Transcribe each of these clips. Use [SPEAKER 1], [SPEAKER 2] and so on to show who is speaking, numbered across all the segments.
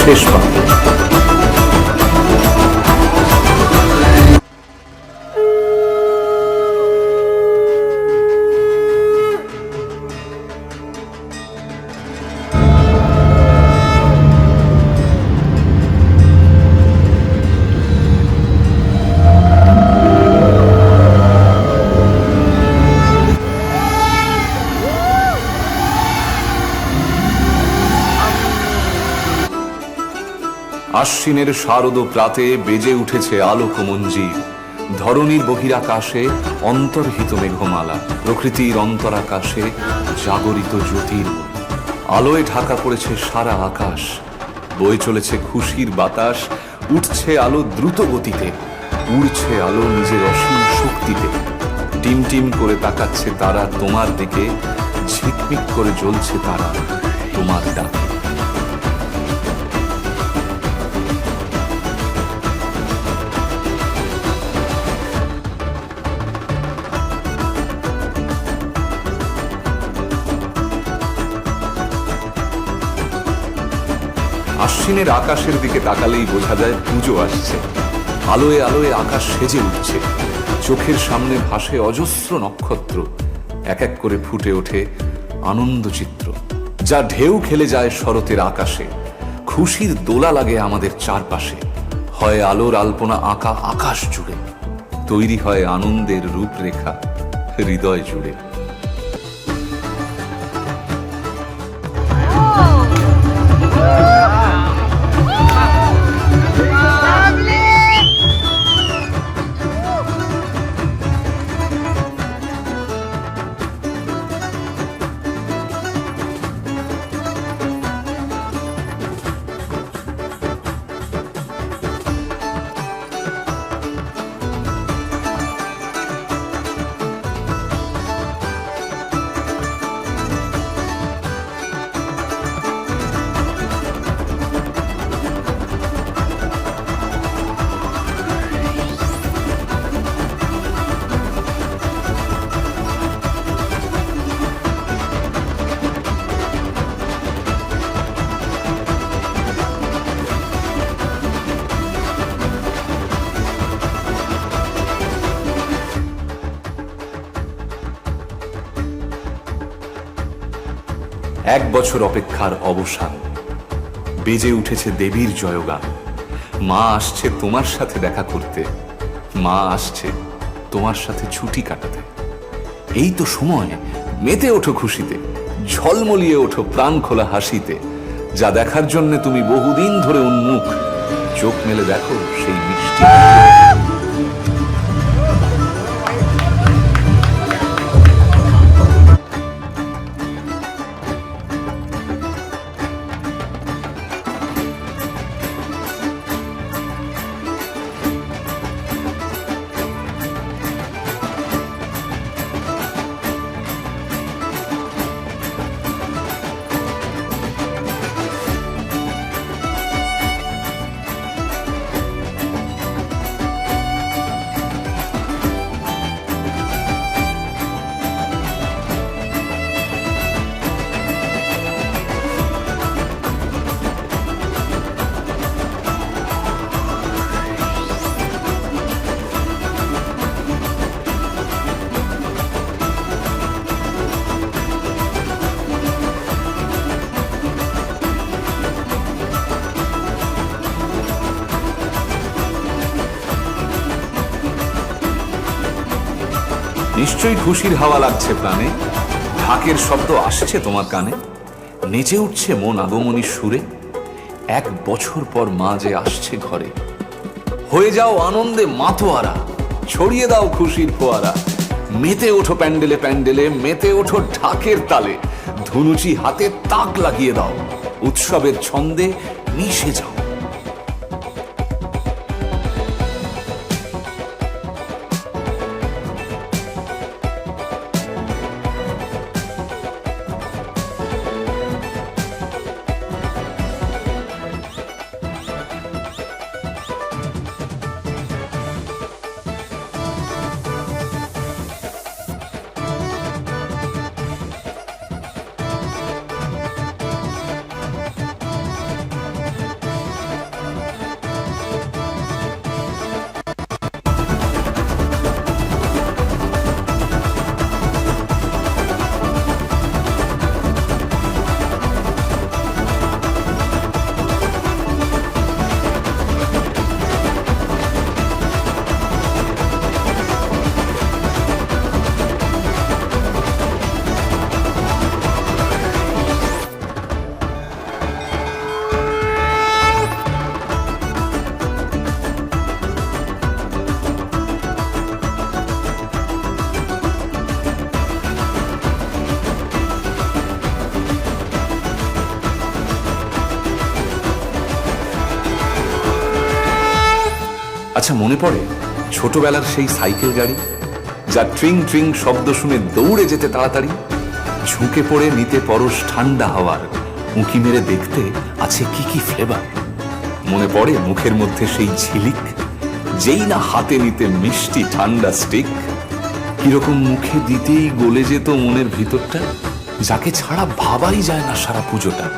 [SPEAKER 1] শেষ পাবে। আশ্বিনের শারদ প্রাতে বেজে উঠেছে আলোক মঞ্জির। ধরণীর বহিরাকাশে অন্তর্হিত মেঘমালা, প্রকৃতির অন্তরাকাশে জাগরিত জ্যোতির্ময়। আলোয় ঢাকা পড়েছে সারা আকাশ, বয়ে চলেছে খুশির বাতাস। উঠছে আলো দ্রুত গতিতে, উড়ছে আলো নিজের অসীম শক্তিতে। টিম টিম করে তাকাচ্ছে তারা তোমার দিকে, ঝিকমিক করে জ্বলছে তারা তোমার ডাকে। আশ্বিনের আকাশের দিকে তাকালেই বোঝা যায় পুজো আসছে। আলোয় আলোয় আকাশ সেজে উঠছে, চোখের সামনে ভাসে অজস্র নক্ষত্র। এক এক করে ফুটে ওঠে আনন্দ চিত্র, যা ঢেউ খেলে যায় শরতের আকাশে। খুশির দোলা লাগে আমাদের চারপাশে, হয় আলোর আলপনা আঁকা আকাশ জুড়ে। তৈরি হয় আনন্দের রূপরেখা হৃদয় জুড়ে। এক বছর অপেক্ষার অবসান, বেজে উঠেছে দেবীর জয়গান। মা আসছে তোমার সাথে দেখা করতে, মা আসছে তোমার সাথে ছুটি কাটাতে। এই তো সময়, মেতে ওঠো খুশিতে, ঝলমলিয়ে ওঠো প্রাণ খোলা হাসিতে। যা দেখার জন্য তুমি বহুদিন ধরে উন্মুখ, চোখ মেলে দেখো সেই মিষ্টি। নিশ্চয়ই খুশির হাওয়া লাগছে প্রাণে, ঢাকের শব্দ আসছে তোমার কানে। নেচে উঠছে মন আগমনীর সুরে, এক বছর পর মা যে আসছে ঘরে। হয়ে যাও আনন্দে মাতোয়ারা, ছড়িয়ে দাও খুশির ফোয়ারা। মেতে ওঠো প্যান্ডেলে প্যান্ডেলে, মেতে ওঠো ঢাকের তালে। ধুনুচি হাতে তাক লাগিয়ে দাও, উৎসবের ছন্দে মিশে যাও। আচ্ছা, মনে পড়ে ছোটবেলার সেই সাইকেল গাড়ি, যা ট্রিং ট্রিং শব্দ শুনে দৌড়ে যেতে তাড়াতাড়ি, ঝুঁকে পড়ে নিতে পরশ ঠান্ডা হাওয়ার, উঁকি মেরে দেখতে আছে কি কি ফ্লেভার। মনে পড়ে মুখের মধ্যে সেই ঝিলিক, যেই না হাতে নিতে মিষ্টি ঠান্ডা স্টিক, কিরকম মুখে দিতেই গলে যেত মনের ভিতরটা, যাকে ছাড়া ভাবাই যায় না সারা পুজোটা।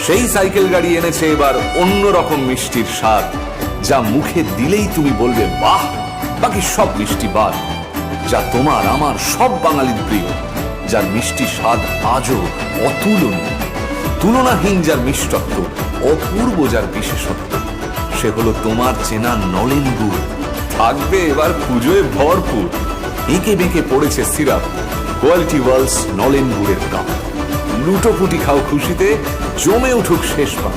[SPEAKER 1] সেই সাইকেল গাড়ি এনেছে এবার অন্যরকম মিষ্টির স্বাদ, যা মুখে দিলেই তুমি বলবে বাহ, বাকি সব মিষ্টি বাদ। যা তোমার আমার সব বাঙালির প্রিয়, যার মিষ্টি স্বাদ আজও অতুলনীয়, তুলনাহীন যার মিষ্টত্ব, অপূর্ব যার বিশেষত্ব, সে হলো তোমার চেনা নলেন গুড়। থাকবে এবার পুজোয় ভরপুর, এঁকে বেঁকে পড়েছে সিরাপ, কোয়ালিটি ওয়ালস নলেন গুড়ের কাপ। লুটোপুটি খাও খুশিতে, জমে উঠুক শেষ পা।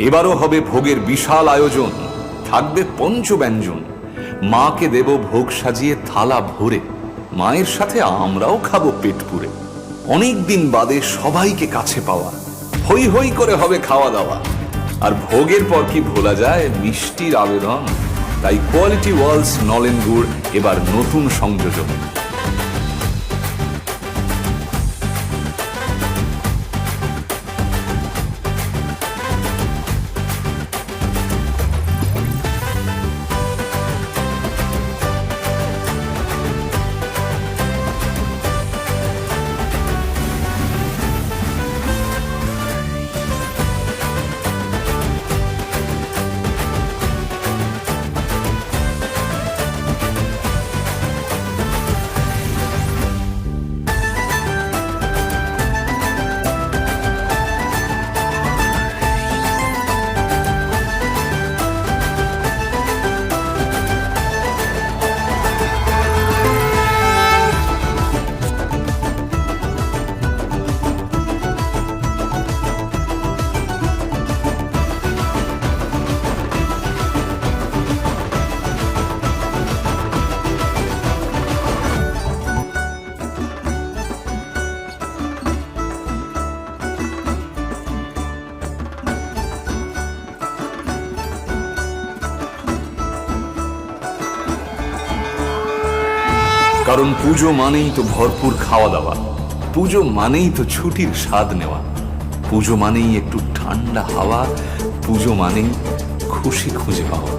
[SPEAKER 1] এবারও হবে ভোগের বিশাল আয়োজন, থাকবে পঞ্চব্যঞ্জন। মাকে দেব ভোগ সাজিয়ে থালা ভরে, মায়ের সাথে আমরাও খাবো পেট পুরে। অনেকদিন বাদে সবাইকে কাছে পাওয়া, হই হই করে হবে খাওয়া দাওয়া। আর ভোগের পর কি ভোলা যায় মিষ্টির আবেদন। তাই কোয়ালিটি ওয়ালস নলেন গুড় এবার নতুন সংযোজন। কারণ পুজো মানেই তো ভরপুর খাওয়া দাওয়া, পুজো মানেই তো ছুটির স্বাদ নেওয়া, পুজো মানেই একটু ঠান্ডা হাওয়া, পুজো মানেই খুশি খুঁজে পাওয়া,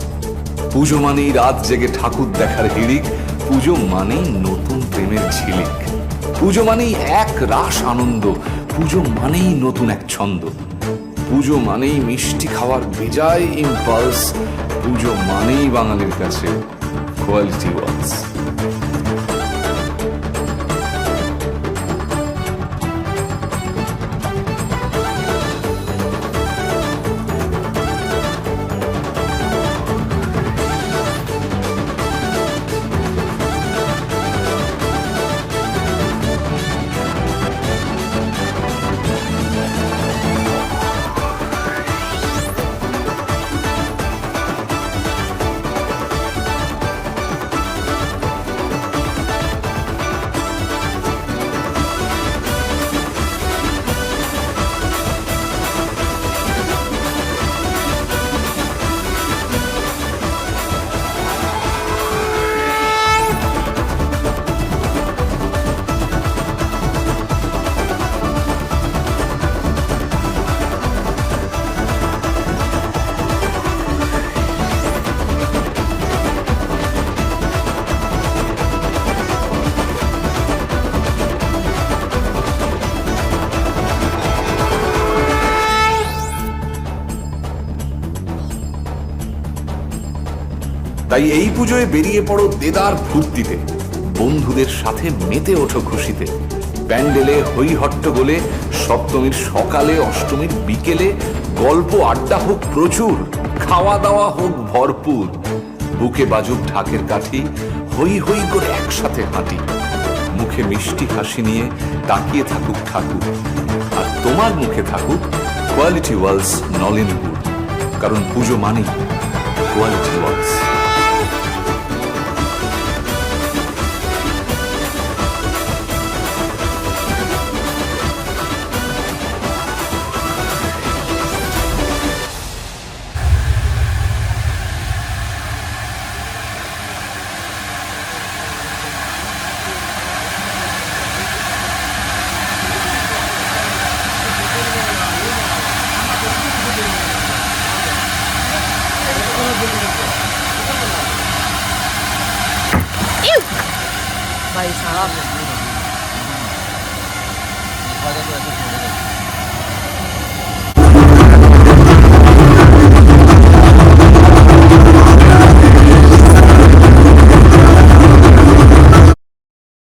[SPEAKER 1] পুজো মানেই রাত জেগে ঠাকুর দেখার হিড়িক, পুজো মানেই নতুন প্রেমের ঝিলিক, পুজো মানেই এক রাস আনন্দ, পুজো মানেই নতুন এক ছন্দ, পুজো মানেই মিষ্টি খাওয়ার বেজায় ইম্পালস, পুজো মানেই বাঙালির কাছে কোয়ালিটি ওয়ালস। তাই এই পুজোয় বেরিয়ে পড়ো দেদার ফুর্তিতে, বন্ধুদের সাথে মেতে ওঠো খুশিতে, প্যান্ডেলে হই হট্টগোলে, সপ্তমীর সকালে অষ্টমীর বিকেলে, গল্প আড্ডা হোক প্রচুর, খাওয়া দাওয়া হোক ভরপুর, বুকে বাজুক ঢাকের কাঠি, হই হই করে একসাথে হাঁটি, মুখে মিষ্টি হাসি নিয়ে তাকিয়ে থাকুক ঠাকুর, আর তোমার মুখে থাকুক কোয়ালিটি ওয়ালস নলেন গুড়, কারণ পুজো মানেই কোয়ালিটি ওয়ালস।
[SPEAKER 2] भाई साहब